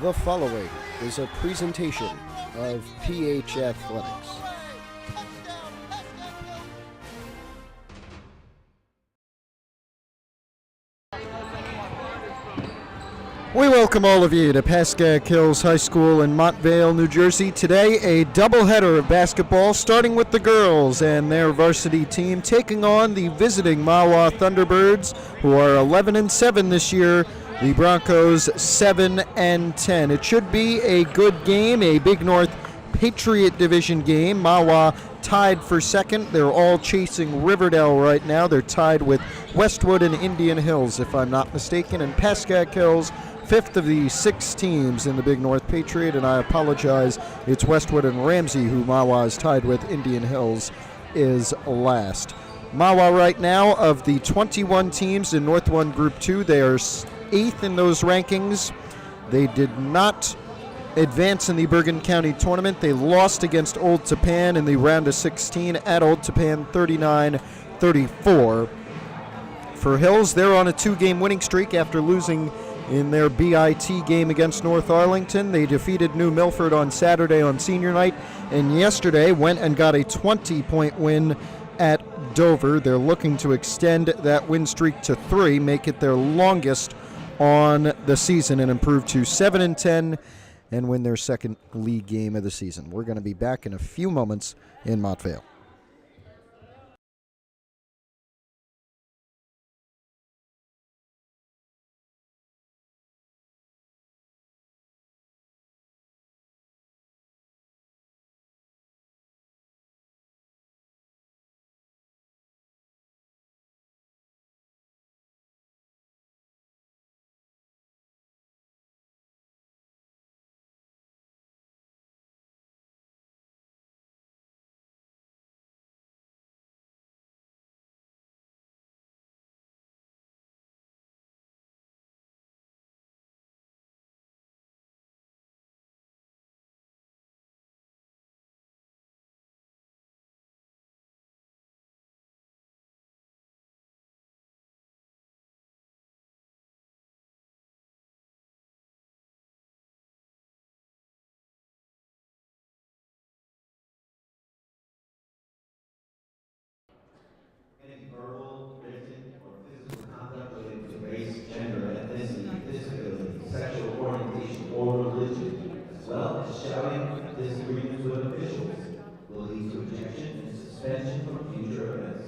The following is a presentation of PH Athletics. We welcome all of you to Pascack Hills High School in Montvale, New Jersey. Today, a doubleheader of basketball, starting with the girls and their varsity team taking on the visiting Mahwah Thunderbirds, who are 11-7 this year. The Broncos 7-10. It should be a good game, a Big North Patriot Division game. Mahwah tied for second. They're all chasing Riverdale right now. They're tied with Westwood and Indian Hills, if I'm not mistaken, and Pascack Hills, fifth of the six teams in the Big North Patriot, and I apologize, it's Westwood and Ramsey who Mahwah is tied with. Indian Hills is last. Mahwah right now, of the 21 teams in North 1 Group 2, they are eighth in those rankings. They did not advance in the Bergen County tournament. They lost against Old Tappan in the round of 16 at Old Tappan, 39-34. For Hills, they're on a two-game winning streak after losing in their BIT game against North Arlington. They defeated New Milford on Saturday on senior night, and yesterday went and got a 20-point win at Dover. They're looking to extend that win streak to 3, make it their longest on the season, and improve to 7-10 and win their second league game of the season. We're going to be back in a few moments in Montvale. Any verbal, written, or physical conduct related to race, gender, ethnicity, disability, sexual orientation, or religion, as well as shouting disagreements with officials, will lead to rejection and suspension from future events.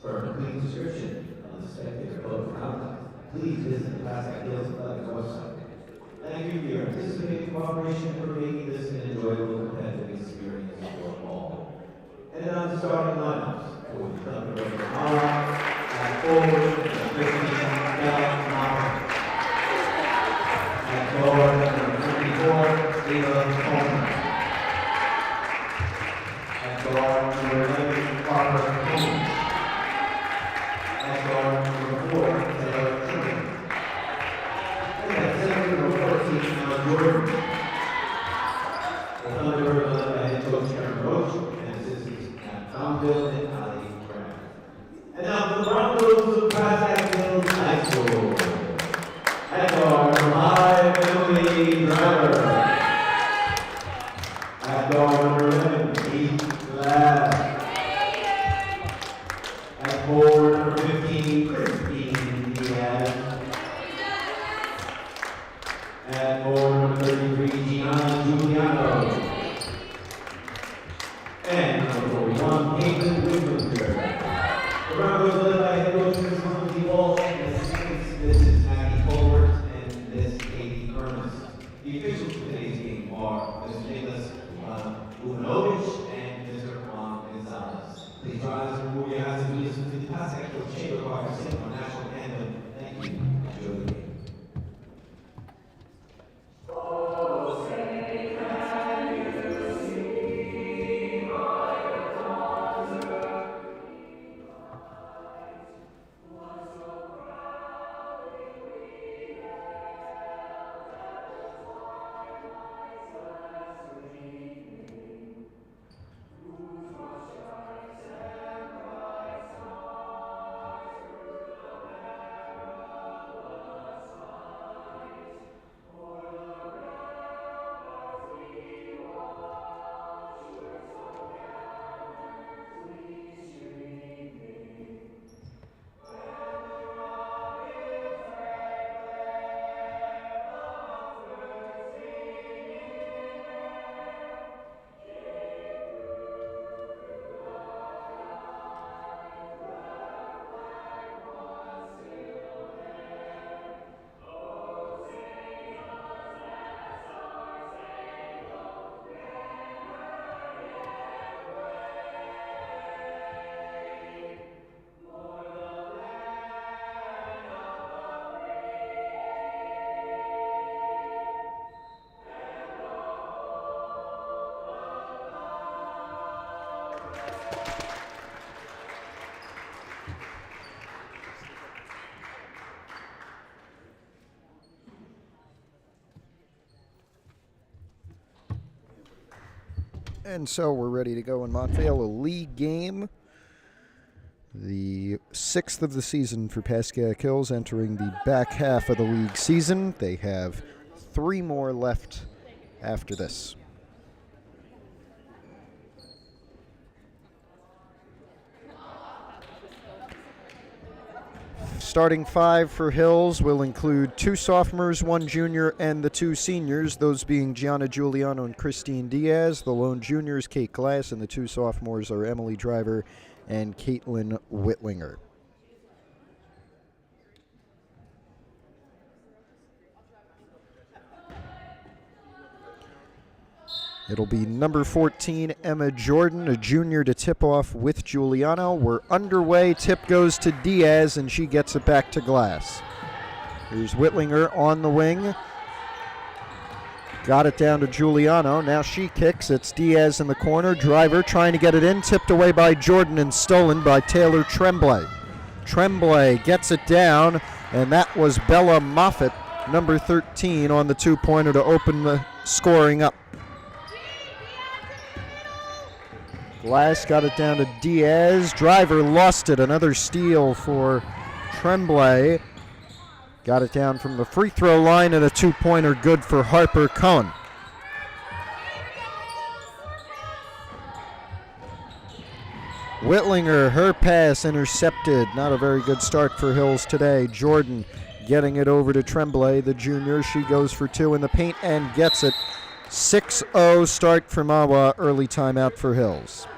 For a complete description of the spectator code of conduct, please visit the Pascack Hills Athletics website. Thank you for your anticipated cooperation for making this an enjoyable competitive experience for all. And on the starting lineups. For the Thunderbirds of Mahwah, at forward, Christian Mahwah. At guard, number 24, Ava Coleman. At guard, number 11, Barbara Coleman. At guard, number 4, Taylor Trimmer. And at center, number 14, Emma Jordan. The Thunderbirds led by head coach Karen Roach and assistants at Fountville and Ali. And now the Broncos of Pascack Hills High School. At guard, number 5, Emily Driver. At guard, number 11, Keith Ladd. At forward, number 15, Christine Diaz. At forward, number 33, Gianna Giuliano. And number 41, Caitlin Whitman. The Broncos led by head coach Lindsay Walsh and assistants. This is Maggie Colbert and Miss Katie Ernest. The officials for today's game are Mr. Nicholas Uvanovich and Mr. Juan Gonzalez. Please rise and move your eyes and listen to the Pascack Hills Chamber Choir sing our national anthem. Thank you. Enjoy the game. And so we're ready to go in Montvale, a league game. The 6th of the season for Pascack Hills, entering the back half of the league season. They have 3 more left after this. Starting 5 for Hills will include 2 sophomores, 1 junior, and the 2 seniors, those being Gianna Giuliano and Christine Diaz. The lone junior is Kate Glass, and the 2 sophomores are Emily Driver and Caitlin Whitlinger. It'll be number 14, Emma Jordan, a junior, to tip off with Giuliano. We're underway. Tip goes to Diaz, and she gets it back to Glass. Here's Whitlinger on the wing. Got it down to Giuliano. Now she kicks. It's Diaz in the corner. Driver trying to get it in. Tipped away by Jordan and stolen by Taylor Tremblay. Tremblay gets it down, and that was Bella Moffett, number 13, on the 2-pointer to open the scoring up. Glass got it down to Diaz. Driver lost it. Another steal for Tremblay. Got it down from the free throw line, and a 2-pointer good for Harper Cohn. Whitlinger, her pass intercepted. Not a very good start for Hills today. Jordan getting it over to Tremblay, the junior. She goes for 2 in the paint and gets it. 6-0 start for Mahwah. Early timeout for Hills.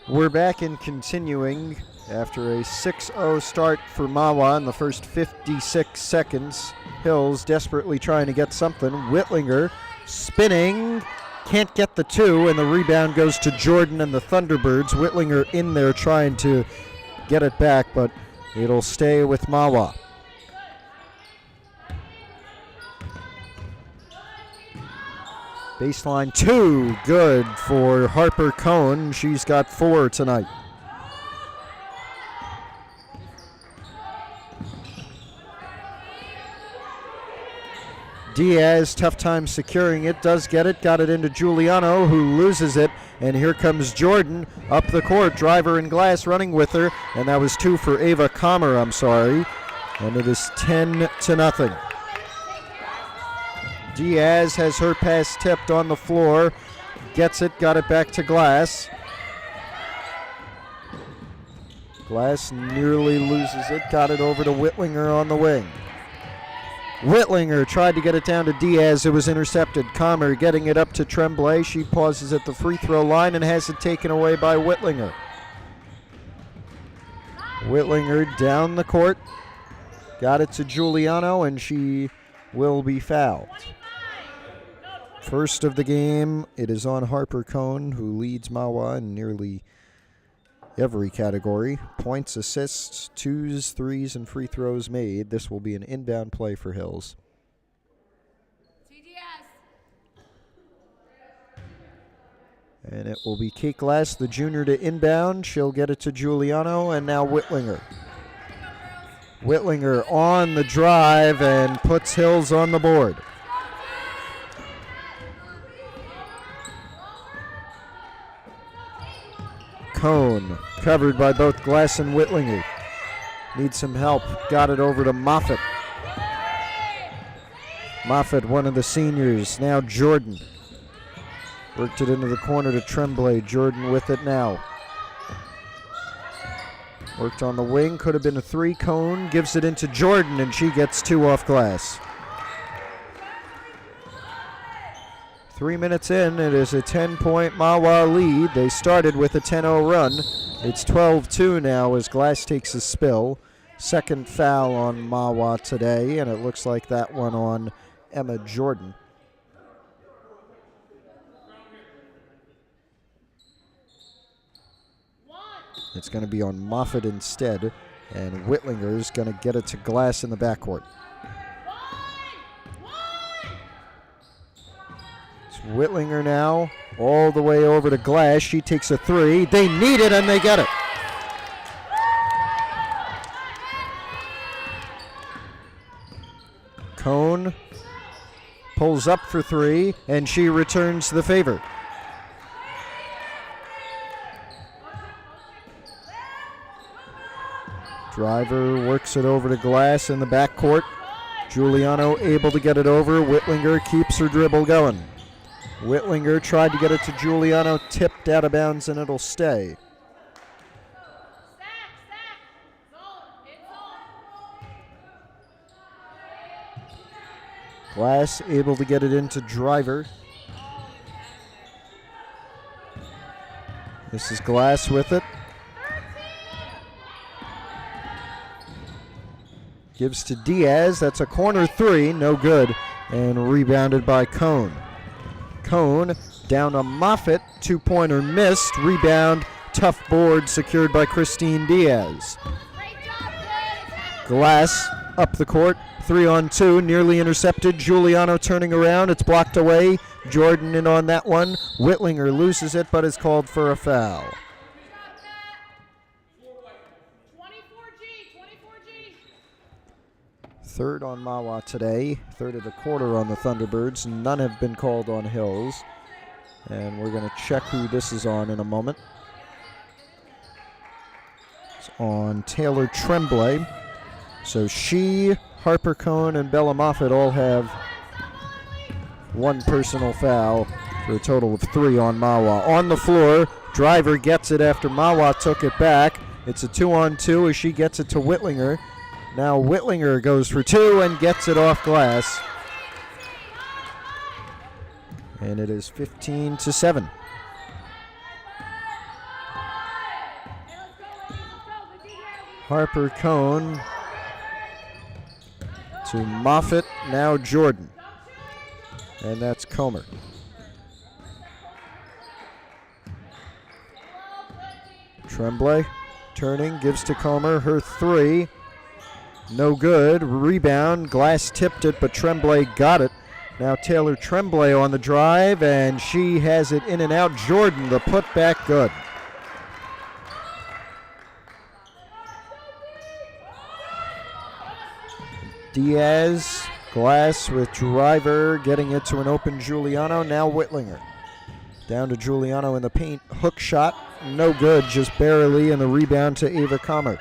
We're back and continuing after a 6-0 start for Mahwah in the first 56 seconds. Hills desperately trying to get something. Whitlinger spinning, can't get the 2, and the rebound goes to Jordan and the Thunderbirds. Whitlinger in there trying to get it back, but it'll stay with Mahwah. Baseline 2, good for Harper Cohn. She's got 4 tonight. Diaz, tough time securing it, does get it, got it into Giuliano, who loses it, and here comes Jordan up the court. Driver and Glass running with her, and that was 2 for Ava Comer, I'm sorry. And it is 10-0. Diaz has her pass tipped on the floor, gets it, got it back to Glass. Glass nearly loses it, got it over to Whitlinger on the wing. Whitlinger tried to get it down to Diaz, it was intercepted. Comer getting it up to Tremblay, she pauses at the free throw line and has it taken away by Whitlinger. Whitlinger down the court, got it to Giuliano, and she will be fouled. First of the game, it is on Harper Cohn, who leads Mahwah in nearly every category. Points, assists, 2s, 3s, and free throws made. This will be an inbound play for Hills. And it will be Kate Glass, the junior, to inbound. She'll get it to Giuliano, and now Whitlinger. Whitlinger on the drive and puts Hills on the board. Cohn covered by both Glass and Whitlinger. Needs some help. Got it over to Moffett. Moffett, one of the seniors. Now Jordan. Worked it into the corner to Tremblay. Jordan with it now. Worked on the wing. Could have been a 3. Cohn gives it into Jordan, and she gets 2 off Glass. 3 minutes in, it is a 10-point Mahwah lead. They started with a 10-0 run. It's 12-2 now as Glass takes a spill. Second foul on Mahwah today, and it looks like that one on Emma Jordan. It's going to be on Moffitt instead, and Whitlinger's going to get it to Glass in the backcourt. It's Whitlinger now, all the way over to Glass. She takes a three. They need it, and they get it. Cone pulls up for three, and she returns the favor. Driver works it over to Glass in the backcourt. Giuliano able to get it over. Whitlinger keeps her dribble going. Whitlinger tried to get it to Giuliano, tipped out of bounds, and it'll stay. Glass able to get it into Driver. This is Glass with it. Gives to Diaz. That's a corner three. No good. And rebounded by Cone. Cone down to Moffitt. Two-pointer missed. Rebound. Tough board secured by Christine Diaz. Glass up the court. 3-on-2. Nearly intercepted. Giuliano turning around. It's blocked away. Jordan in on that one. Whitlinger loses it but is called for a foul. Third on Mahwah today, third of the quarter on the Thunderbirds. None have been called on Hills. And we're going to check who this is on in a moment. It's on Taylor Tremblay. So she, Harper Cone, and Bella Moffitt all have one personal foul for a total of 3 on Mahwah. On the floor, Driver gets it after Mahwah took it back. It's a 2-on-2 as she gets it to Whitlinger. Now Whitlinger goes for 2 and gets it off Glass. And it is 15-7. Harper Cone to Moffitt, now Jordan. And that's Comer. Tremblay turning, gives to Comer, her 3. No good. Rebound. Glass tipped it, but Tremblay got it. Now Taylor Tremblay on the drive, and she has it in and out. Jordan, the putback, good. Diaz, Glass with Driver, getting it to an open Giuliano. Now Whitlinger. Down to Giuliano in the paint. Hook shot. No good, just barely, and the rebound to Ava Comer.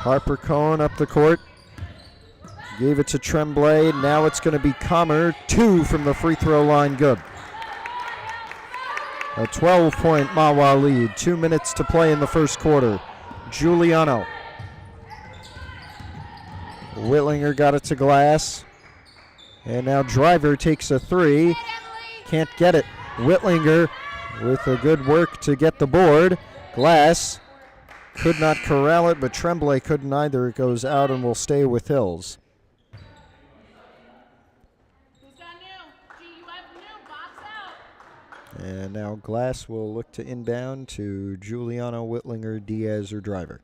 Harper Cone up the court. Gave it to Tremblay. Now it's going to be Comer. 2 from the free throw line, good. A 12-point Mahwah lead. 2 minutes to play in the first quarter. Giuliano. Whitlinger got it to Glass. And now Driver takes a 3. Can't get it. Whitlinger with a good work to get the board. Glass could not corral it, but Tremblay couldn't either. It goes out and will stay with Hills. And now Glass will look to inbound to Giuliano, Whitlinger, Diaz, or Driver.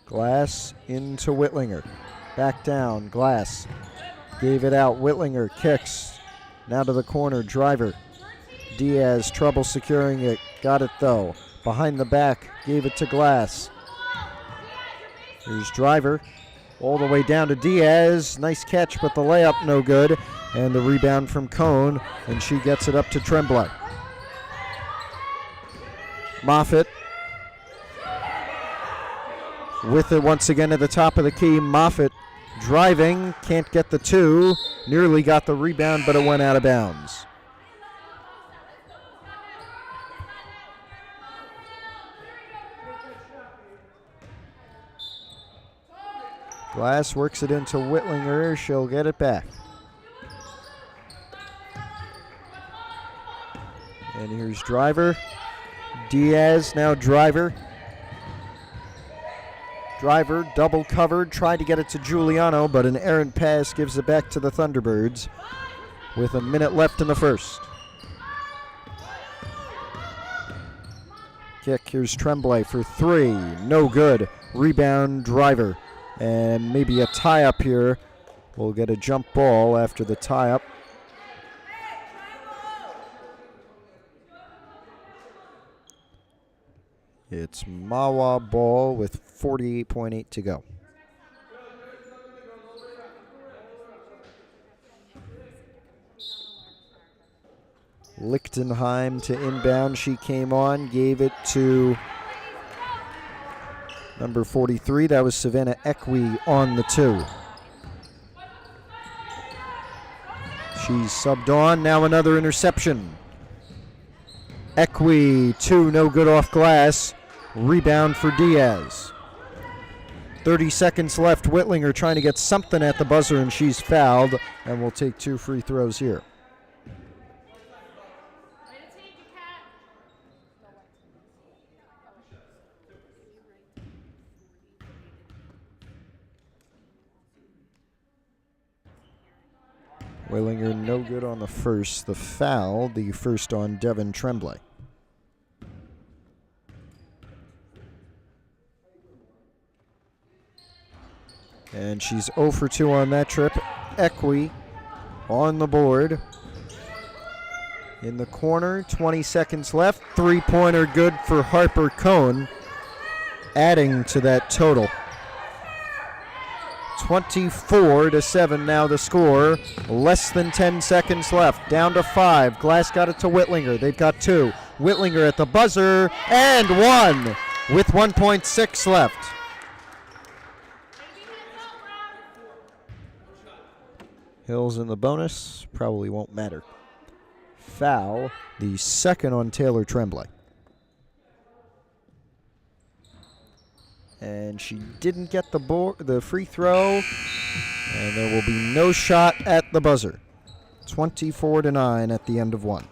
Glass into Whitlinger. Back down, Glass. Gave it out, Whitlinger kicks. Now to the corner, Driver. Diaz, trouble securing it. Got it though. Behind the back, gave it to Glass. Here's Driver. All the way down to Diaz. Nice catch, but the layup no good. And the rebound from Cone, and she gets it up to Tremblay. Moffitt with it once again at the top of the key. Moffitt driving, can't get the 2. Nearly got the rebound, but it went out of bounds. Glass works it into Whitlinger. She'll get it back. And here's Driver. Diaz, now Driver. Driver, double covered, tried to get it to Giuliano, but an errant pass gives it back to the Thunderbirds with a minute left in the first. Kick, here's Tremblay for three, no good. Rebound, Driver, and maybe a tie-up here. We'll get a jump ball after the tie-up. It's Mahwah ball with 48.8 to go. Lichtenheim to inbound. She came on, gave it to number 43. That was Savannah Equi on the 2. She's subbed on. Now another interception. Equi, 2, no good off glass. Rebound for Diaz. 30 seconds left. Whitlinger trying to get something at the buzzer, and she's fouled, and we'll take 2 free throws here. Whitlinger no good on the first. The foul, the first on Devin Tremblay. And she's 0 for 2 on that trip. Equi on the board. In the corner, 20 seconds left. Three-pointer good for Harper Cohn, adding to that total. 24-7 now the score. Less than 10 seconds left. Down to 5. Glass got it to Whitlinger. They've got 2. Whitlinger at the buzzer, and 1 with 1.6 left. Hills in the bonus, probably won't matter. Foul, the second on Taylor Tremblay. And she didn't get the free throw, and there will be no shot at the buzzer. 24-9 at the end of 1.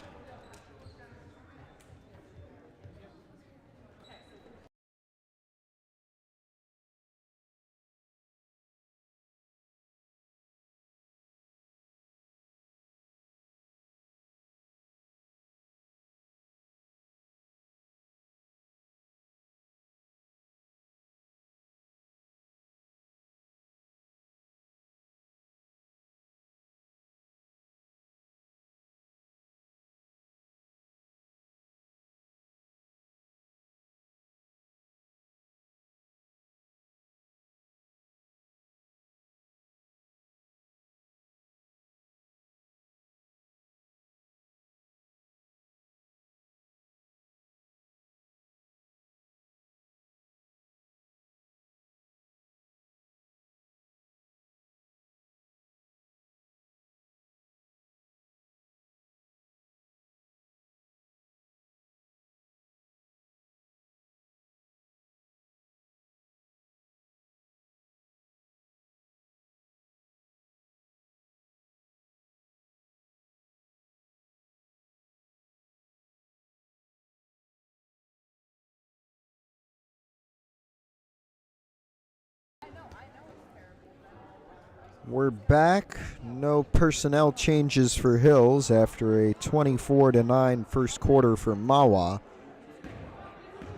We're back. No personnel changes for Hills after a 24-9 first quarter for Mahwah.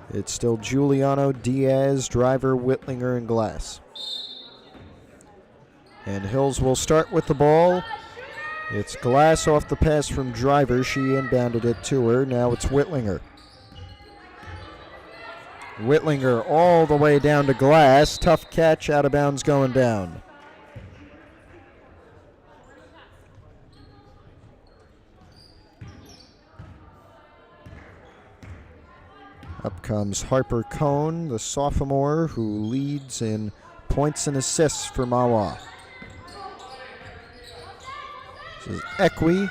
It's still Giuliano, Diaz, Driver, Whitlinger, and Glass. And Hills will start with the ball. It's Glass off the pass from Driver. She inbounded it to her. Now it's Whitlinger. Whitlinger all the way down to Glass. Tough catch, out of bounds, going down. Up comes Harper Cohn, the sophomore who leads in points and assists for Mahwah. This is Equi,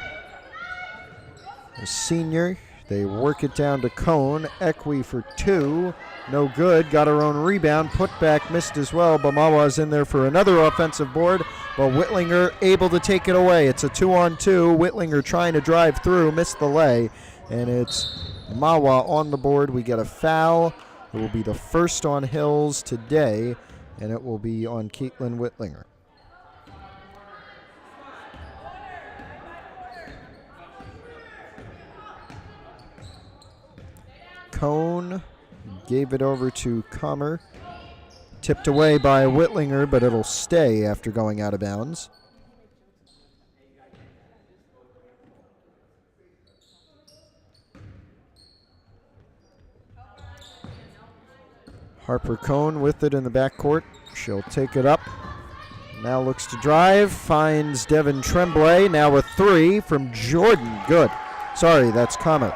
a senior, They work it down to Cone. Equi for 2. No good. Got her own rebound. Put back missed as well. But Mahwah's in there for another offensive board. But Whitlinger able to take it away. It's a 2-on-2. Whitlinger trying to drive through. Missed the lay. And it's Mahwah on the board. We get a foul. It will be the first on Hills today. And it will be on Caitlin Whitlinger. Cone gave it over to Comer. Tipped away by Whitlinger, but it'll stay after going out of bounds. Harper Cone with it in the backcourt. She'll take it up. Now looks to drive. Finds Devin Tremblay. Now a 3 from Jordan. Good. Sorry, that's Comer.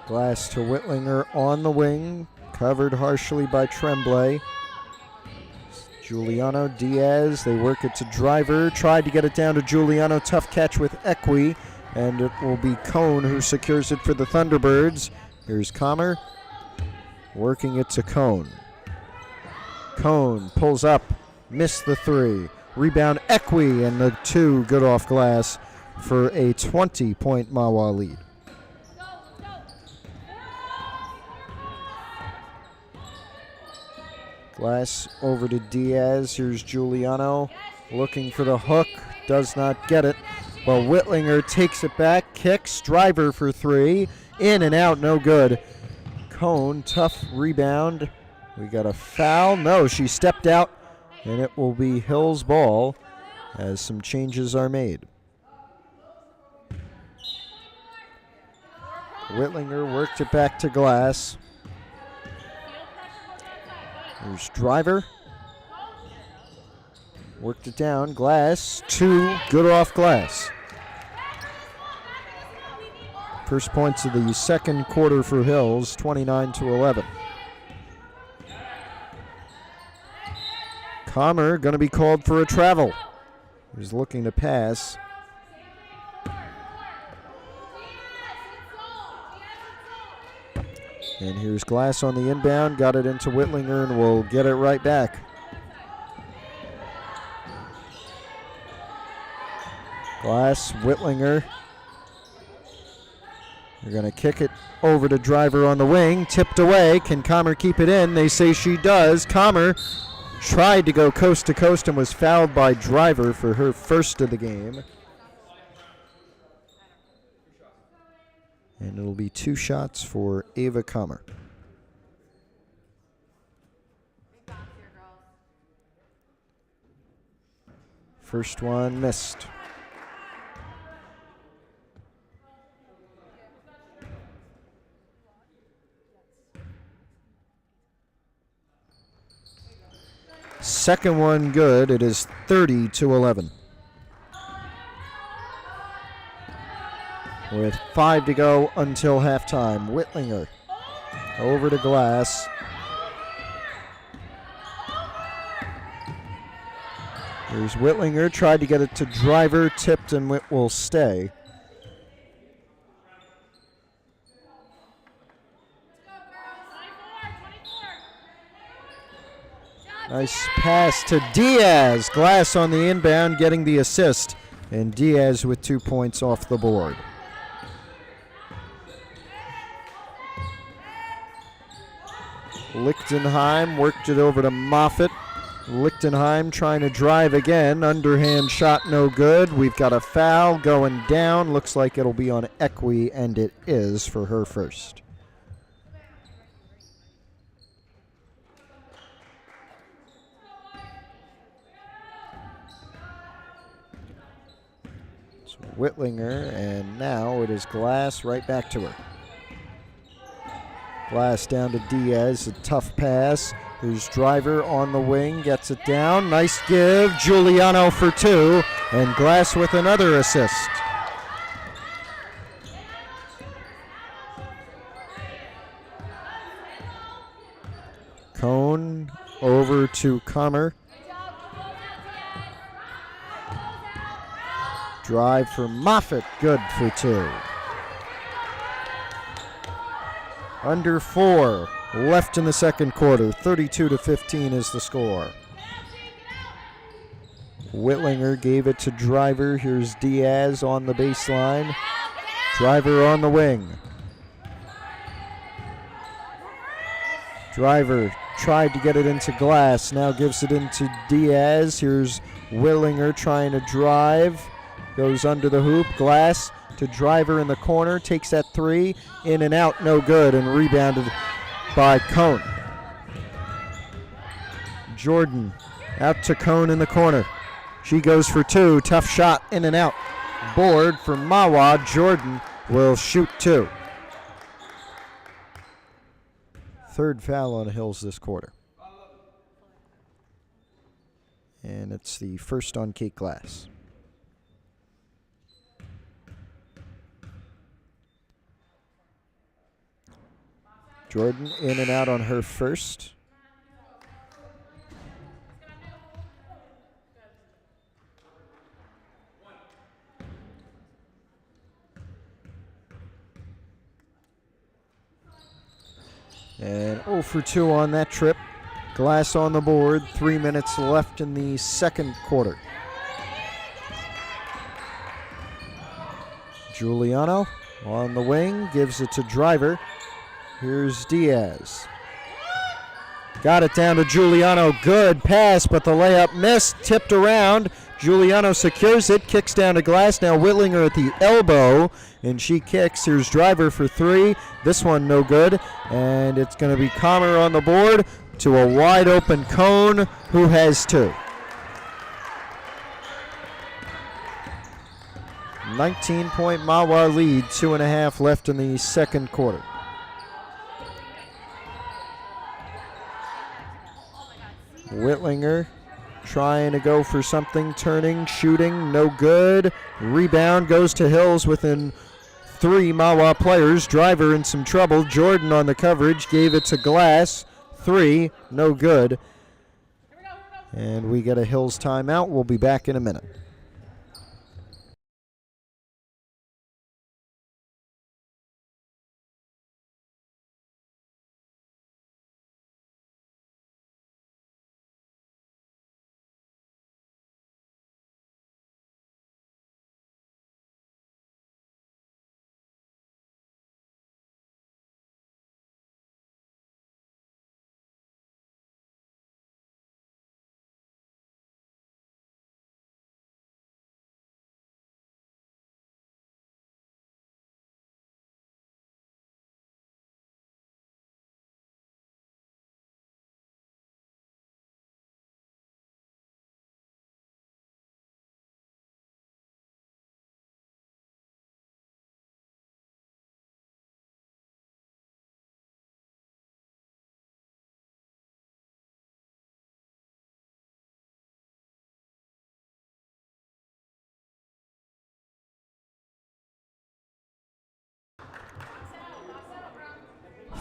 Glass to Whitlinger on the wing, covered harshly by Tremblay. Giuliano, Diaz, they work it to Driver, tried to get it down to Giuliano, tough catch with Equi, and it will be Cone who secures it for the Thunderbirds. Here's Comer, working it to Cone. Cone pulls up, missed the 3. Rebound Equi, and the 2 good off glass for a 20-point Mahwah lead. Glass over to Diaz. Here's Giuliano looking for the hook. Does not get it. But Whitlinger takes it back. Kicks. Driver for 3. In and out. No good. Cone. Tough rebound. We got a foul. No, she stepped out. And it will be Hill's ball as some changes are made. Whitlinger worked it back to Glass. Here's Driver. Worked it down. Glass. 2 good off glass. First points of the second quarter for Hills, 29-11. Comer going to be called for a travel. He's looking to pass. And here's Glass on the inbound. Got it into Whitlinger and will get it right back. Glass, Whitlinger. They're going to kick it over to Driver on the wing. Tipped away. Can Comer keep it in? They say she does. Comer tried to go coast to coast and was fouled by Driver for her first of the game. And it'll be 2 shots for Ava Comer. First one missed. Second one good. It is 30-11. With 5 to go until halftime. Whitlinger over to Glass. Here's Whitlinger, tried to get it to Driver, tipped, and it will stay. Nice pass to Diaz. Glass on the inbound, getting the assist. And Diaz with 2 points off the board. Lichtenheim worked it over to Moffitt. Lichtenheim trying to drive again. Underhand shot no good. We've got a foul going down. Looks like it'll be on Equi, and it is for her first. So Whitlinger, and now it is Glass right back to her. Glass down to Diaz, a tough pass. Here's Driver on the wing, gets it down. Nice give, Giuliano for 2, and Glass with another assist. Cone over to Comer. Drive for Moffitt, good for 2. Under 4 left in the second quarter. 32-15 is the score. Whitlinger gave it to Driver. Here's Diaz on the baseline. Driver on the wing. Driver tried to get it into Glass. Now gives it into Diaz. Here's Whitlinger trying to drive. Goes under the hoop. Glass to Driver in the corner. Takes that 3. In and out, no good. And rebounded by Cone. Jordan out to Cone in the corner. She goes for 2. Tough shot, in and out. Board for Mahwah. Jordan will shoot 2. Third foul on Hills this quarter. And it's the first on Kate Glass. Jordan in and out on her first. And 0 for 2 on that trip. Glass on the board. 3 minutes left in the second quarter. Giuliano on the wing. Gives it to Driver. Here's Diaz. Got it down to Giuliano. Good pass, but the layup missed. Tipped around. Giuliano secures it. Kicks down to Glass. Now Whitlinger at the elbow. And she kicks. Here's Driver for 3. This one no good. And it's going to be Comer on the board to a wide open Cone, who has 2. 19-point Mahwah lead. 2.5 left in the second quarter. Whitlinger trying to go for something, turning, shooting, no good. Rebound goes to Hills within 3 Mahwah players. Driver in some trouble. Jordan on the coverage, gave it to Glass. 3, no good. And we get a Hills timeout. We'll be back in a minute.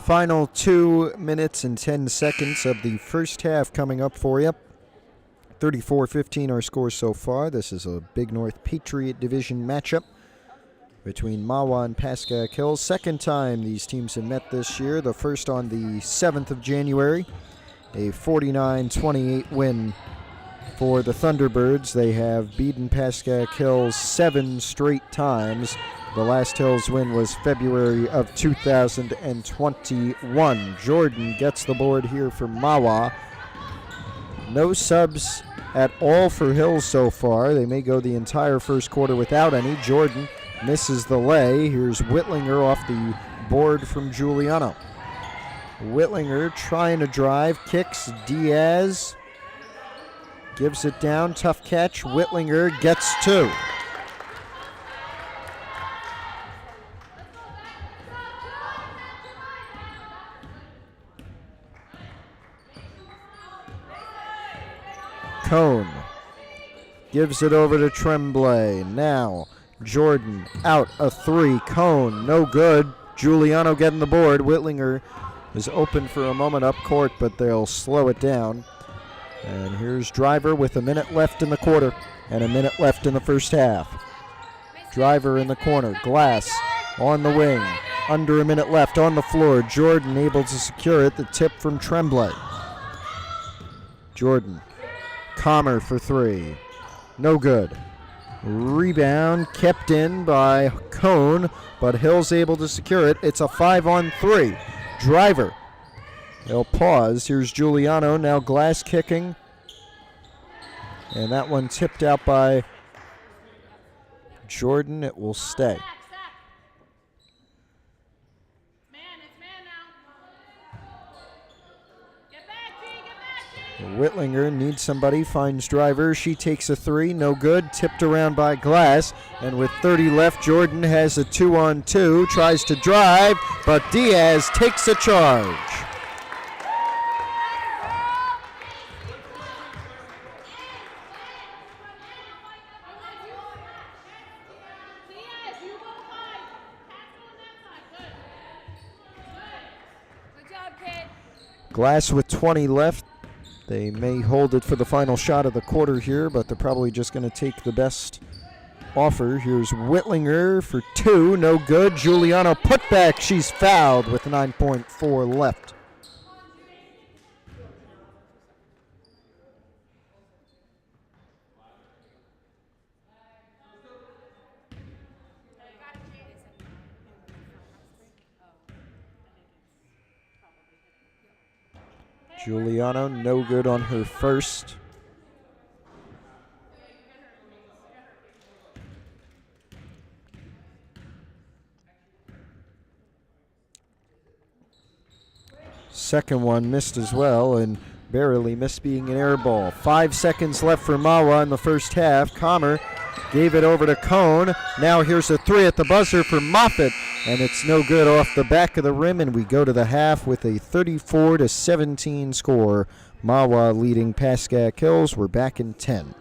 Final 2 minutes and 10 seconds of the first half coming up for you. 34-15 our score so far. This is a Big North Patriot Division matchup between Mahwah and Pascack Hills. Second time these teams have met this year. The first on the 7th of January. A 49-28 win for the Thunderbirds. They have beaten Pascack Hills 7 straight times. The last Hills win was February of 2021. Jordan gets the board here for Mahwah. No subs at all for Hills so far. They may go the entire first quarter without any. Jordan misses the lay. Here's Whitlinger off the board from Giuliano. Whitlinger trying to drive, kicks. Diaz gives it down. Tough catch. Whitlinger gets 2. Cone gives it over to Tremblay. Now Jordan out a 3. Cone no good. Giuliano getting the board. Whitlinger is open for a moment up court, but they'll slow it down. And here's Driver with a minute left in the quarter and a minute left in the first half. Driver in the corner, Glass on the wing, under a minute left on the floor. Jordan able to secure it, the tip from Tremblay. Jordan, Comer for three, no good. Rebound kept in by Cone, but Hill's able to secure it. It's a 5-on-3. Driver, they'll pause. Here's Giuliano, now Glass kicking. And that one tipped out by Jordan. It will stay. Whitlinger needs somebody, finds Driver. She takes a three, no good. Tipped around by Glass. And with 30 left, Jordan has a 2-on-2. Tries to drive, but Diaz takes a charge. Glass with 20 left. They may hold it for the final shot of the quarter here, but they're probably just going to take the best offer. Here's Whitlinger for two, no good. Giuliano put back. She's fouled with 9.4 left. Giuliano no good on her first. Second one missed as well, and barely missed being an air ball. 5 seconds left for Mahwah in the first half. Comer gave it over to Cone. Now here's a three at the buzzer for Moffitt, and it's no good off the back of the rim, and we go to the half with a 34-17 score. Mahwah leading Pascack Hills. We're back in 10.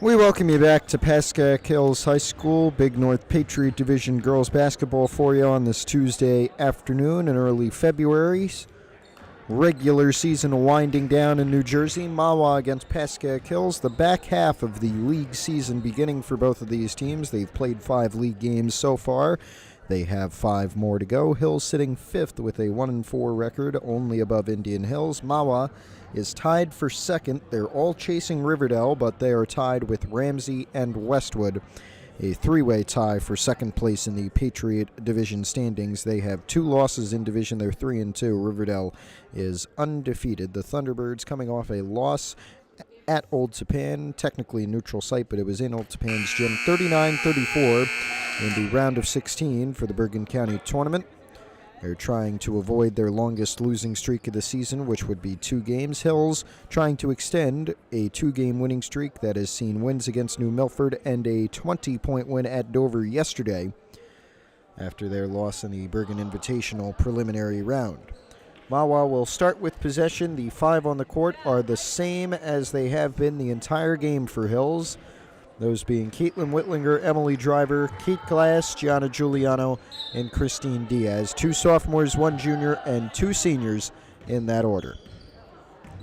We welcome you back to Pascack Hills High School, Big North Patriot Division girls basketball for you on this Tuesday afternoon in early February. Regular season winding down in New Jersey. Mahwah against Pascack Hills. The back half of the league season beginning for both of these teams. They've played 5 league games so far. They have 5 more to go. Hills sitting 5th with a 1-4 record, only above Indian Hills. Mahwah is tied for 2nd. They're all chasing Riverdale, but they are tied with Ramsey and Westwood. A 3-way tie for 2nd place in the Patriot Division standings. They have 2 losses in division. They're 3-2. Riverdale is undefeated. The Thunderbirds coming off a loss at Old Tappan, technically a neutral site, but it was in Old Tappan's gym, 39-34 in the round of 16 for the Bergen County tournament. They're trying to avoid their longest losing streak of the season, which would be 2 games. Hills trying to extend a 2-game winning streak that has seen wins against New Milford and a 20-point win at Dover yesterday after their loss in the Bergen Invitational preliminary round. Mahwah will start with possession. The 5 on the court are the same as they have been the entire game for Hills. Those being Caitlin Whitlinger, Emily Driver, Kate Glass, Gianna Giuliano, and Christine Diaz. 2 sophomores, 1 junior, and 2 seniors in that order.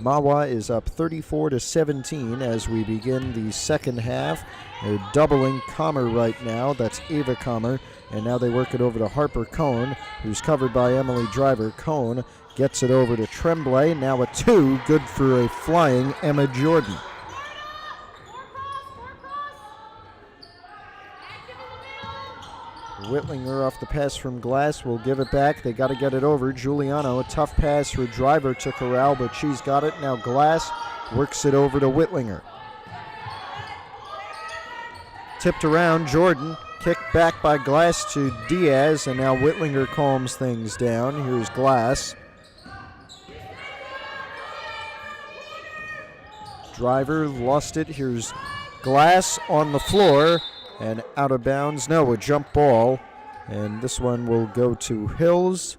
Mahwah is up 34-17 as we begin the second half. They're doubling Comer right now. That's Ava Comer. And now they work it over to Harper Cohn, who's covered by Emily Driver. Cohn gets it over to Tremblay. Now a 2, good for a flying Emma Jordan. Whitlinger off the pass from Glass will give it back. They got to get it over. Giuliano, a tough pass. Her driver to Corral, but she's got it. Now Glass works it over to Whitlinger. Tipped around, Jordan. Kicked back by Glass to Diaz, and now Whitlinger calms things down. Here's Glass. Driver lost it. Here's Glass on the floor. And out of bounds, no, a jump ball. And this one will go to Hills.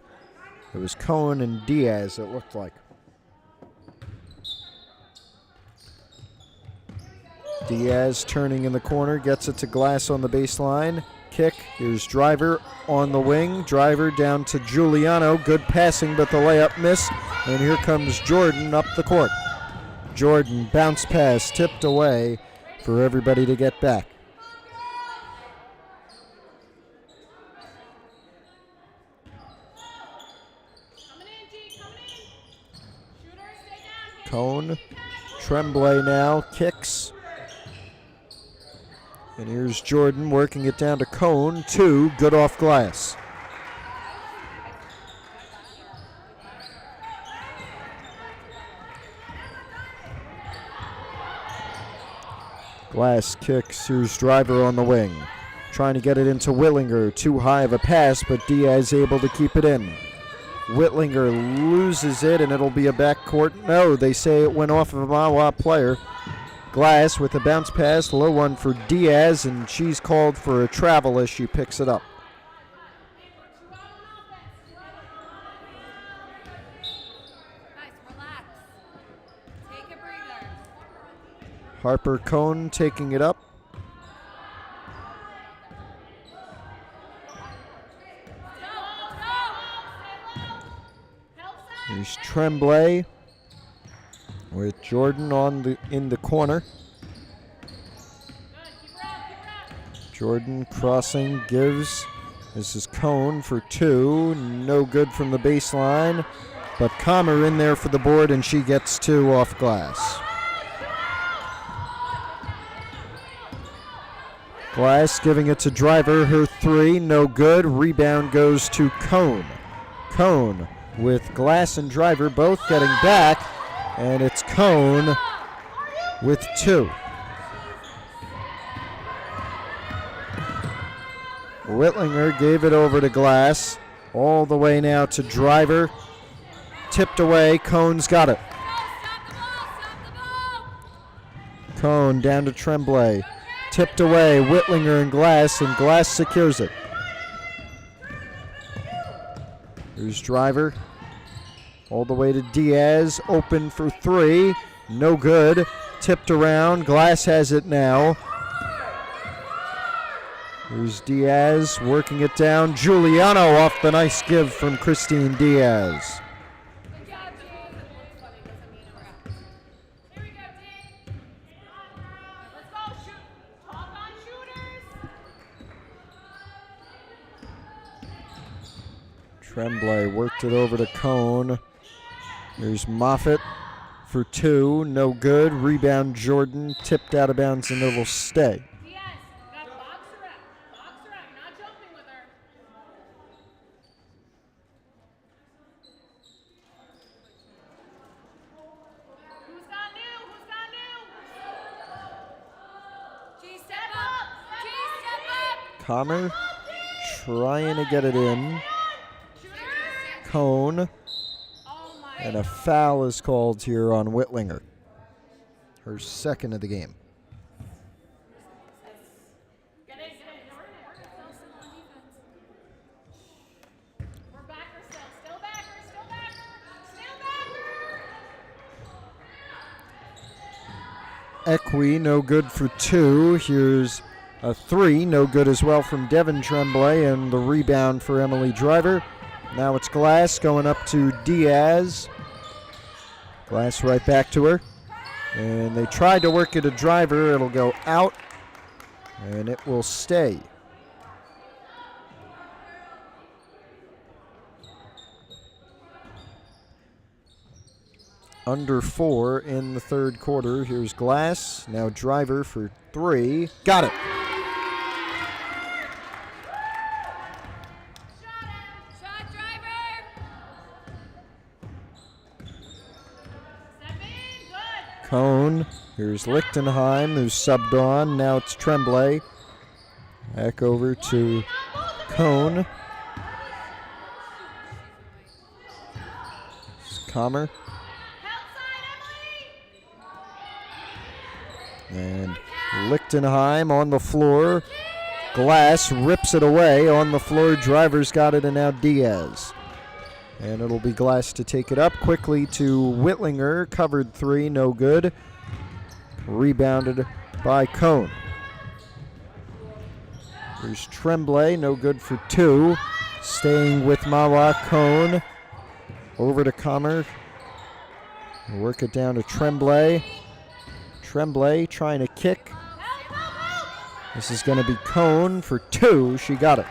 It was Cohen and Diaz, it looked like. Diaz turning in the corner, gets it to Glass on the baseline. Kick, here's Driver on the wing. Driver down to Giuliano, good passing, but the layup missed. And here comes Jordan up the court. Jordan, bounce pass, tipped away for everybody to get back. Cone, Tremblay now, kicks. And here's Jordan working it down to Cone, 2, good off Glass. Glass kicks, here's Driver on the wing. Trying to get it into Whitlinger, too high of a pass, but Diaz able to keep it in. Whitlinger loses it, and it'll be a backcourt. No, they say it went off of a Mahwah player. Glass with a bounce pass, low one for Diaz, and she's called for a travel as she picks it up. Harper Cohn taking it up. Here's Tremblay with Jordan in the corner. Jordan crossing, gives. This is Cohn for 2. No good from the baseline. But Comer in there for the board, and she gets 2 off Glass. Glass giving it to Driver, her 3, no good. Rebound goes to Cohn. Cohn with Glass and Driver both getting back, and it's Cohn with 2. Whitlinger gave it over to Glass, all the way now to Driver. Tipped away, Cohn's got it. Cohn down to Tremblay. Tipped away, Whitlinger and Glass secures it. Here's Driver. All the way to Diaz, open for 3. No good. tipped around. Glass has it now. Here's Diaz working it down. Giuliano off the nice give from Christine Diaz. Tremblay worked it over to Cone. Here's Moffitt for 2. No good. Rebound Jordan. Tipped out of bounds and it will stay. Comer trying to get it in. Cone. And a foul is called here on Whitlinger. Her second of the game. Equi, no good for 2. Here's a 3, no good as well from Devin Tremblay, and the rebound for Emily Driver. Now it's Glass going up to Diaz. Glass right back to her. And they tried to work it to Driver. It'll go out, and it will stay. Under 4 in the third quarter. Here's Glass. Now Driver for 3. Got it. Cone. Here's Lichtenheim, who's subbed on. Now it's Tremblay. Back over to Cone. Comer. And Lichtenheim on the floor. Glass rips it away on the floor. Driver's got it, and now Diaz. And it'll be Glass to take it up quickly to Whitlinger. Covered 3, no good. Rebounded by Cone. There's Tremblay, no good for 2. Staying with Mahwah. Cone. Over to Comer. Work it down to Tremblay. Tremblay trying to kick. This is going to be Cone for 2. She got it.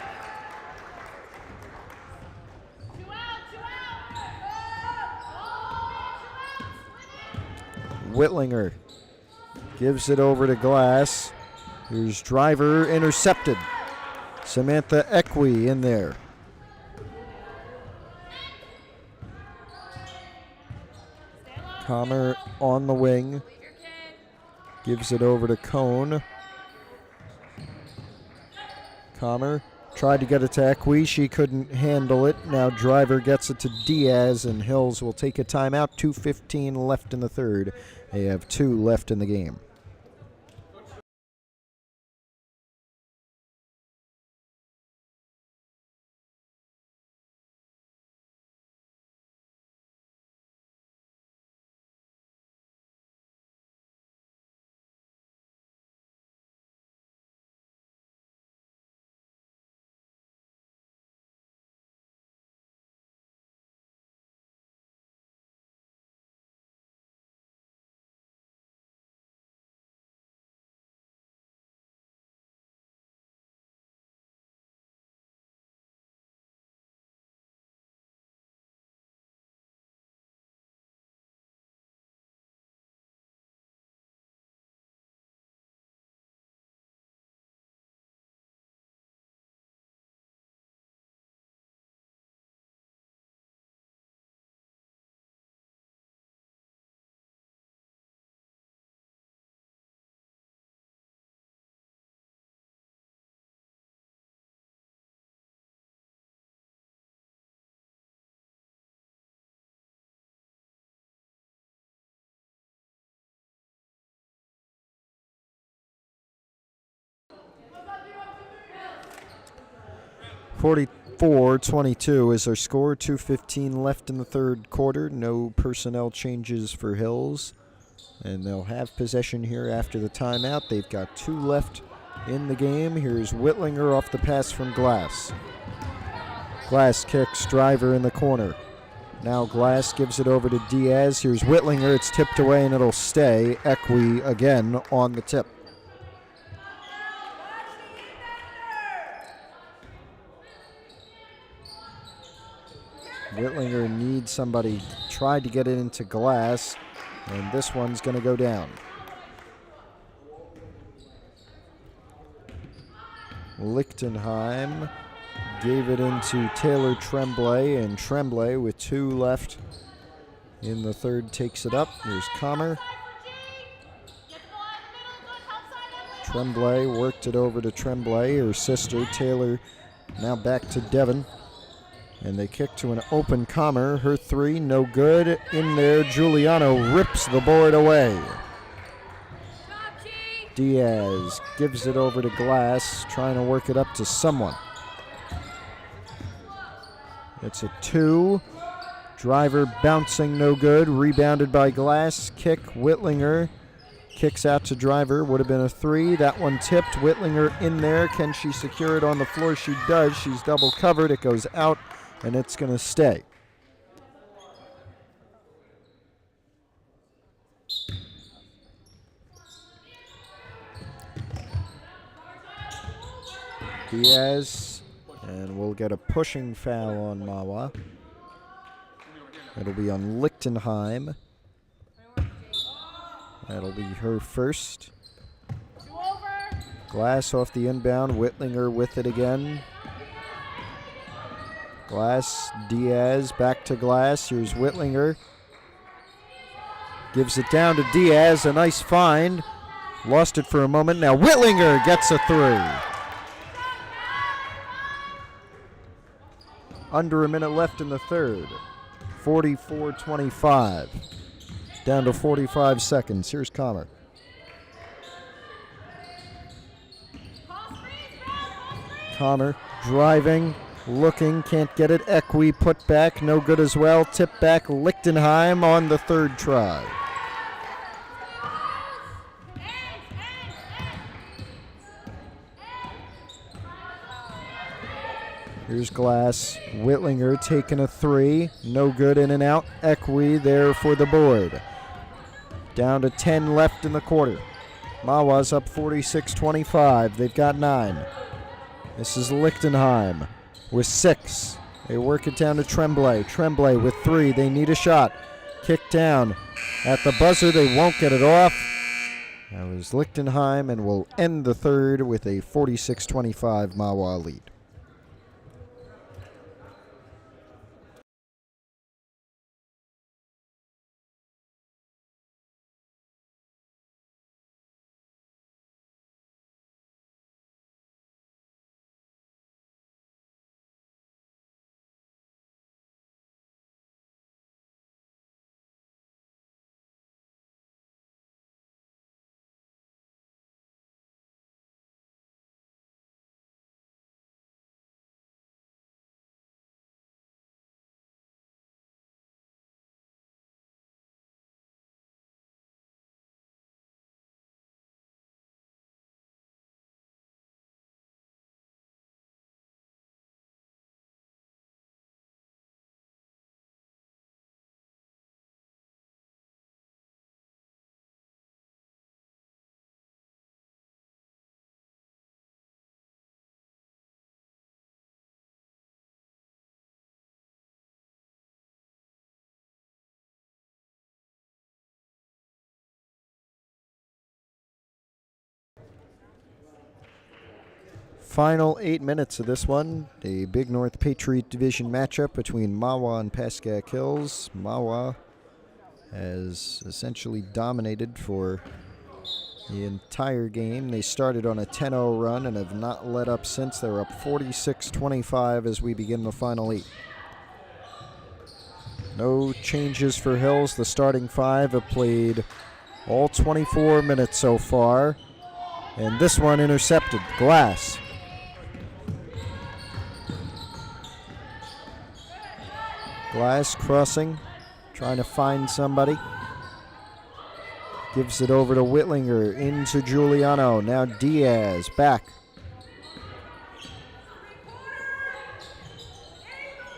Whitlinger gives it over to Glass. Here's Driver, intercepted. Samantha Equi in there. Comer on the wing. Gives it over to Cone. Comer tried to get it to Equi. She couldn't handle it. Now Driver gets it to Diaz, and Hills will take a timeout. 2:15 left in the third. They have 2 left in the game. (44-22) is our score. 2:15 left in the third quarter. No personnel changes for Hills. And they'll have possession here after the timeout. They've got 2 left in the game. Here's Whitlinger off the pass from Glass. Glass kicks, Driver in the corner. Now Glass gives it over to Diaz. Here's Whitlinger. It's tipped away and it'll stay. Equi again on the tip. Whitlinger needs somebody. Tried to get it into Glass, and this one's going to go down. Lichtenheim gave it into Taylor Tremblay, and Tremblay with 2 left in the third takes it up. Here's Comer. Tremblay worked it over to Tremblay, her sister Taylor, now back to Devon. And they kick to an open Comer. Her 3, no good. In there, Giuliano rips the board away. Diaz gives it over to Glass, trying to work it up to someone. It's a 2. Driver bouncing, no good. Rebounded by Glass. Kick, Whitlinger. Kicks out to Driver. Would have been a 3. That one tipped. Whitlinger in there. Can she secure it on the floor? She does. She's double covered. It goes out, and it's going to stay. Diaz, and we'll get a pushing foul on Mahwah. It'll be on Lichtenheim. That'll be her first. Glass off the inbound. Whitlinger with it again. Glass, Diaz, back to Glass. Here's Whitlinger. Gives it down to Diaz. A nice find. Lost it for a moment. Now Whitlinger gets a 3. Under a minute left in the third. 44-25. Down to 45 seconds. Here's Comer. Comer driving, looking, can't get it. Equi put back, no good as well. Tip back, Lichtenheim on the third try. Here's Glass. Whitlinger taking a 3. No good, in and out. Equi there for the board. Down to 10 left in the quarter. Mahwah's up 46-25. They've got 9. This is Lichtenheim with 6. They work it down to Tremblay. Tremblay with 3. They need a shot. Kick down. At the buzzer, they won't get it off. That was Lichtenheim, and will end the third with a 46-25 Mahwah lead. Final 8 minutes of this one. A Big North Patriot Division matchup between Mahwah and Pascack Hills. Mahwah has essentially dominated for the entire game. They started on a 10-0 run and have not let up since. They're up 46-25 as we begin the final 8. No changes for Hills. The starting 5 have played all 24 minutes so far. And this one intercepted. Glass. Glass crossing, trying to find somebody. Gives it over to Whitlinger, into Giuliano. Now Diaz, back.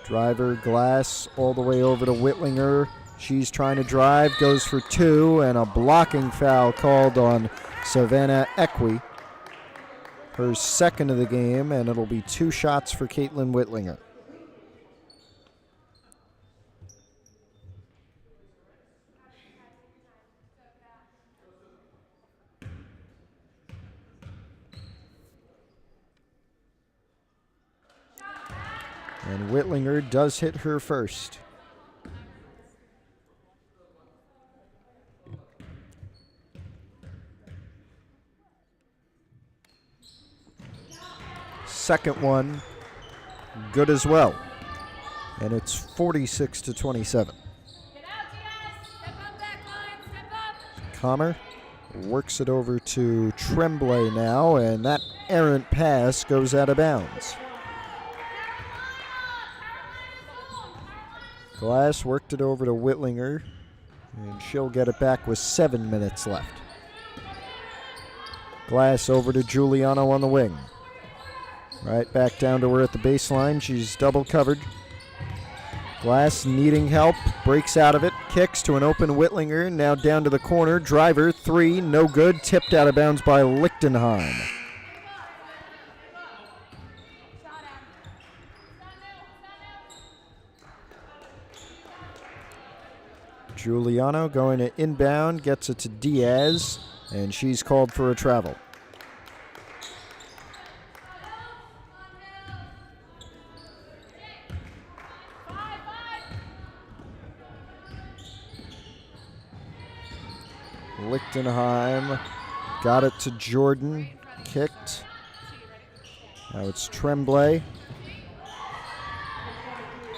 Driver, Glass, all the way over to Whitlinger. She's trying to drive, goes for two, and a blocking foul called on Savannah Equi. Her second of the game, and it'll be 2 shots for Caitlin Whitlinger. And Whitlinger does hit her first. Second one, good as well. And it's 46-27. Comer works it over to Tremblay now, and that errant pass goes out of bounds. Glass worked it over to Whitlinger, and she'll get it back with 7 minutes left. Glass over to Giuliano on the wing. Right back down to her at the baseline. She's double covered. Glass needing help, breaks out of it, kicks to an open Whitlinger, now down to the corner. Driver, 3, no good, tipped out of bounds by Lichtenheim. Giuliano going to inbound, gets it to Diaz, and she's called for a travel. Lichtenheim got it to Jordan, kicked. Now it's Tremblay.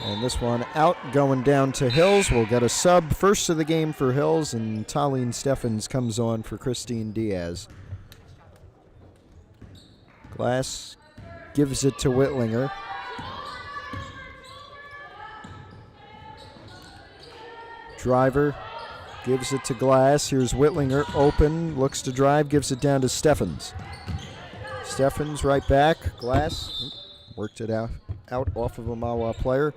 And this one out, going down to Hills. We'll get a sub first of the game for Hills, and Talene Steffens comes on for Christine Diaz. Glass gives it to Whitlinger. Driver gives it to Glass. Here's Whitlinger, open, looks to drive, gives it down to Steffens. Steffens right back. Glass worked it out off of a Mahwah player.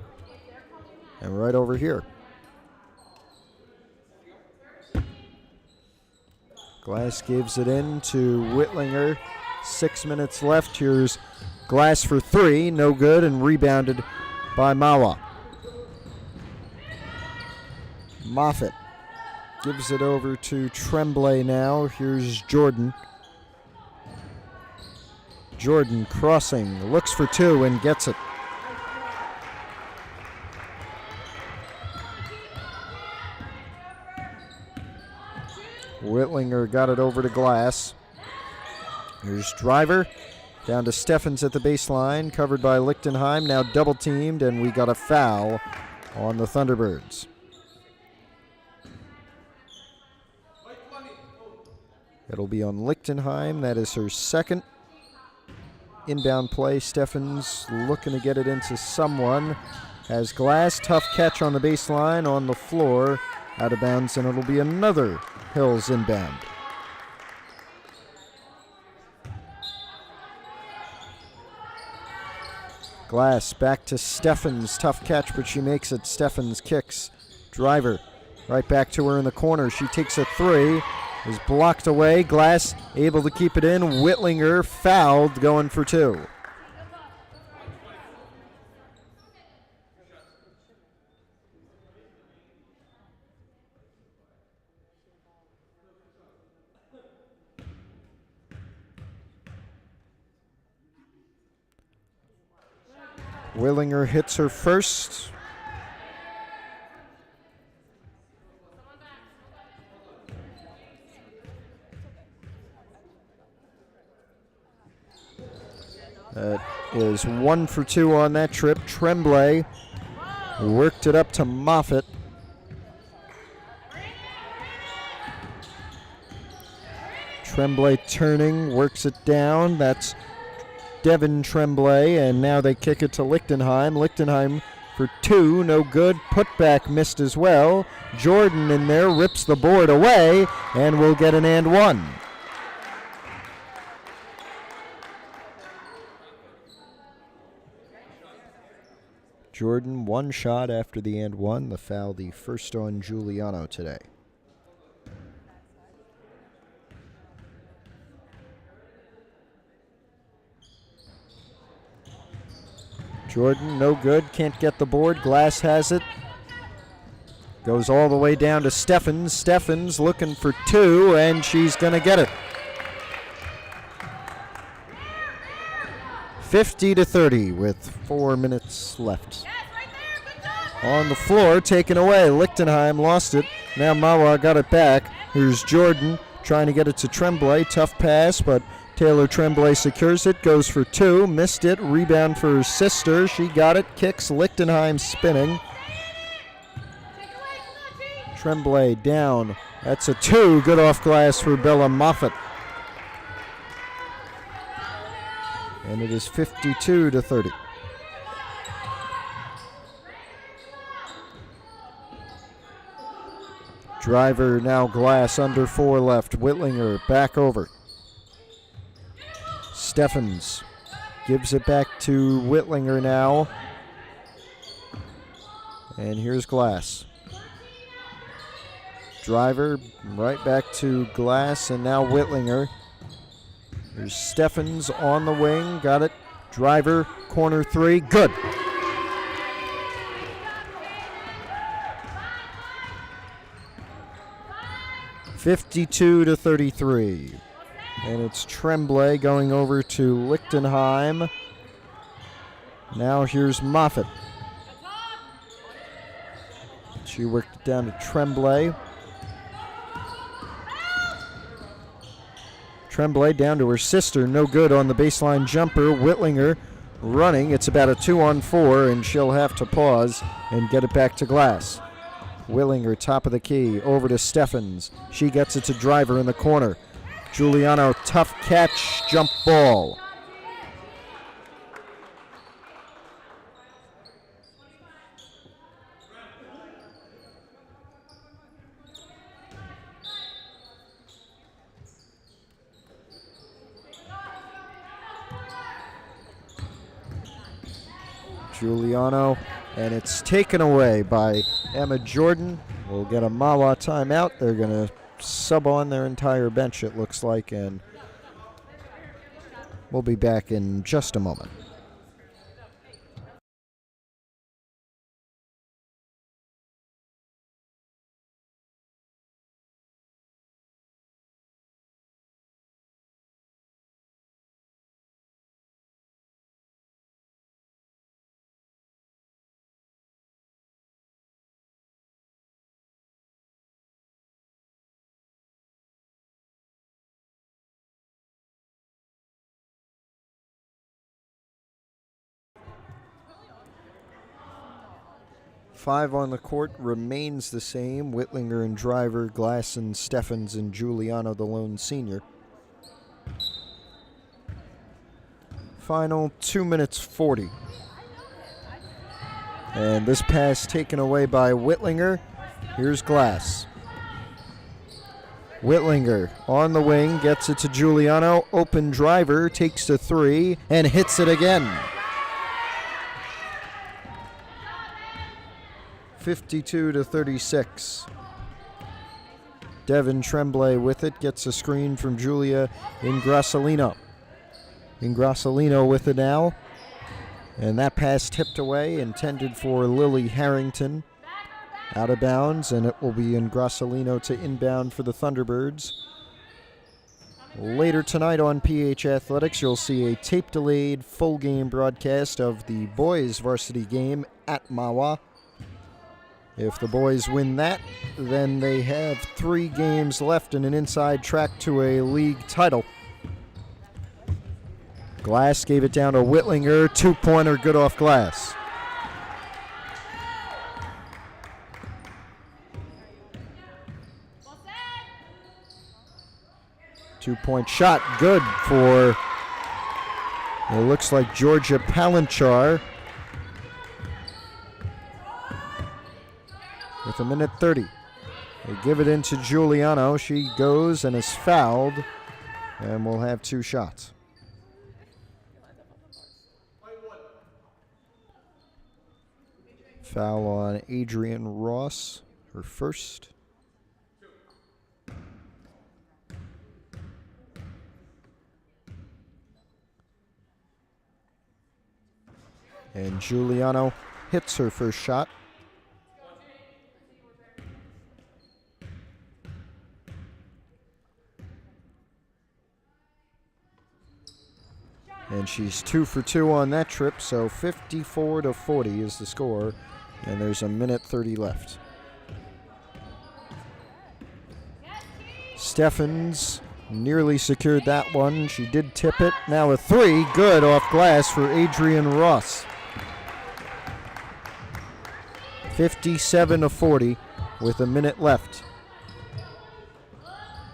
And right over here. Glass gives it in to Whitlinger. 6 minutes left. Here's Glass for 3, no good, and rebounded by Mahwah. Moffitt gives it over to Tremblay now. Here's Jordan. Jordan crossing, looks for 2 and gets it. Whitlinger got it over to Glass. Here's Driver. Down to Steffens at the baseline, covered by Lichtenheim, now double teamed, and we got a foul on the Thunderbirds. It'll be on Lichtenheim. That is her second. Inbound play. Steffens looking to get it into someone. Has Glass. Tough catch on the baseline, on the floor. Out of bounds, and it'll be another Hills inbound. Glass back to Steffens. Tough catch, but she makes it. Steffens kicks. Driver right back to her in the corner. She takes a 3. Is blocked away. Glass able to keep it in. Whitlinger fouled, going for 2. Whitlinger hits her first. That is 1 for 2 on that trip. Tremblay worked it up to Moffitt. Tremblay turning, works it down. That's Devin Tremblay, and now they kick it to Lichtenheim. Lichtenheim for two, no good. Putback missed as well. Jordan in there rips the board away, and we'll get an and one. Jordan one shot after the and one. The foul, the first on Giuliano today. Jordan, no good, can't get the board. Glass has it. Goes all the way down to Steffens. Steffens looking for two, and she's going to get it. 50-30 with 4 minutes left. On the floor, taken away. Lichtenheim lost it. Now Mahwah got it back. Here's Jordan trying to get it to Tremblay. Tough pass, but Taylor Tremblay secures it, goes for two, missed it, rebound for her sister. She got it, kicks, Lichtenheim spinning. Tremblay down. That's a two, good off glass for Bella Moffat. And it is 52-30. Driver now Glass, under 4 left. Whitlinger back over. Steffens gives it back to Whitlinger now. And here's Glass. Driver right back to Glass, and now Whitlinger. There's Steffens on the wing, got it. Driver, corner three, good. (52-33). And it's Tremblay going over to Lichtenheim. Now here's Moffat. She worked it down to Tremblay. Tremblay down to her sister, no good on the baseline jumper. Whitlinger running, it's about a 2-on-4, and she'll have to pause and get it back to Glass. Whitlinger, top of the key, over to Steffens. She gets it to Driver in the corner. Giuliano, tough catch, jump ball. Giuliano, and it's taken away by Emma Jordan. We'll get a Mahwah timeout. They're going to sub on their entire bench, it looks like, and we'll be back in just a moment. Five on the court remains the same. Whitlinger and Driver, Glass and Steffens, and Giuliano, the lone senior. Final 2 minutes 40. And this pass taken away by Whitlinger. Here's Glass. Whitlinger on the wing, gets it to Giuliano. Open Driver, takes the three, and hits it again. 52-36. Devin Tremblay with it, gets a screen from Julia Ingrassalino. Ingrassalino with it now. And that pass tipped away, intended for Lily Harrington. Out of bounds, and it will be Ingrassalino to inbound for the Thunderbirds. Later tonight on PH Athletics, you'll see a tape-delayed full-game broadcast of the boys' varsity game at Mahwah. If the boys win that, then they have 3 games left and an inside track to a league title. Glass gave it down to Whitlinger. 2-pointer, good off Glass. Two-point shot, good for, it looks like Georgia Palanchar. with a minute 30. They give it into Giuliano. She goes and is fouled, and we'll have 2 shots. Foul on Adrian Ross, her first. And Giuliano hits her first shot. And she's 2 for 2 on that trip, so 54-40 is the score. And there's a minute 30 left. Steffens nearly secured that one. She did tip it. Now a 3, good off glass for Adrian Ross. 57-40 with a minute left.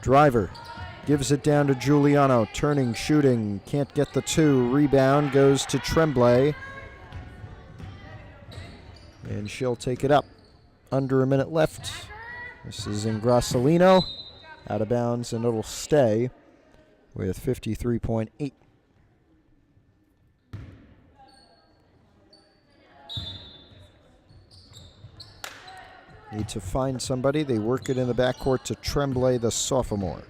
Driver gives it down to Giuliano. Turning, shooting, can't get the 2. Rebound goes to Tremblay. And she'll take it up. Under a minute left. This is Ingrassalino. Out of bounds, and it'll stay with 53.8. Need to find somebody. They work it in the backcourt to Tremblay, the sophomore.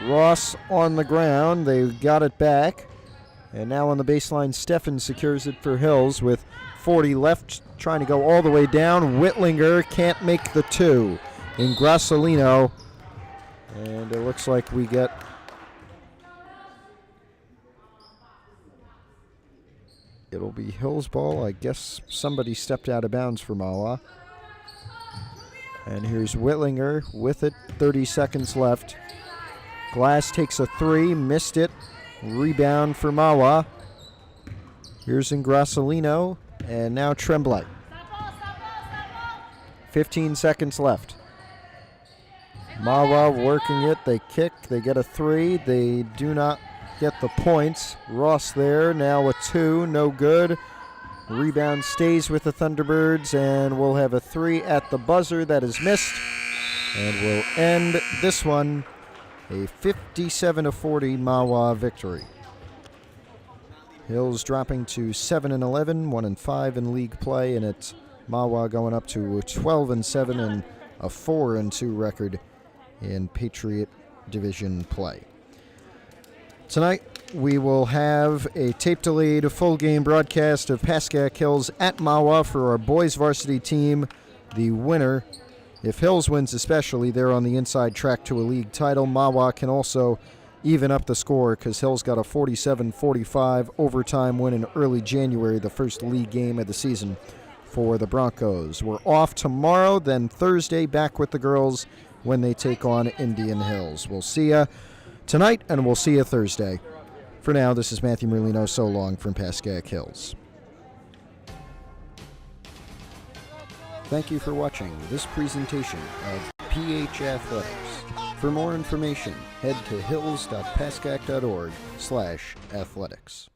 Ross on the ground. They got it back. And now on the baseline, Steffens secures it for Hills with 40 left, trying to go all the way down. Whitlinger can't make the 2. Ingrassalino. And it looks like we get it'll be Hills ball. I guess somebody stepped out of bounds for Mahwah. And here's Whitlinger with it, 30 seconds left. Glass takes a 3, missed it. Rebound for Mahwah. Here's Ingrassalino, and now Tremblay. 15 seconds left. Mahwah working it. They kick. They get a 3. They do not get the points. Ross there. Now a 2. No good. Rebound stays with the Thunderbirds, and we'll have a 3 at the buzzer that is missed. And we'll end this one a 57-40 Mahwah victory. Hills dropping to 7-11, 1-5 in league play, and it's Mahwah going up to 12-7 and a 4-2 record in Patriot Division play. Tonight we will have a tape-delayed full game broadcast of Pascack Hills at Mahwah for our boys varsity team. The winner, if Hills wins especially, they're on the inside track to a league title. Mahwah can also even up the score because Hills got a 47-45 overtime win in early January, the first league game of the season for the Broncos. We're off tomorrow, then Thursday back with the girls when they take on Indian Hills. We'll see you tonight, and we'll see you Thursday. For now, this is Matthew Merlino. So long from Pascack Hills. Thank you for watching this presentation of PH Athletics. For more information, head to hills.pascack.org/athletics.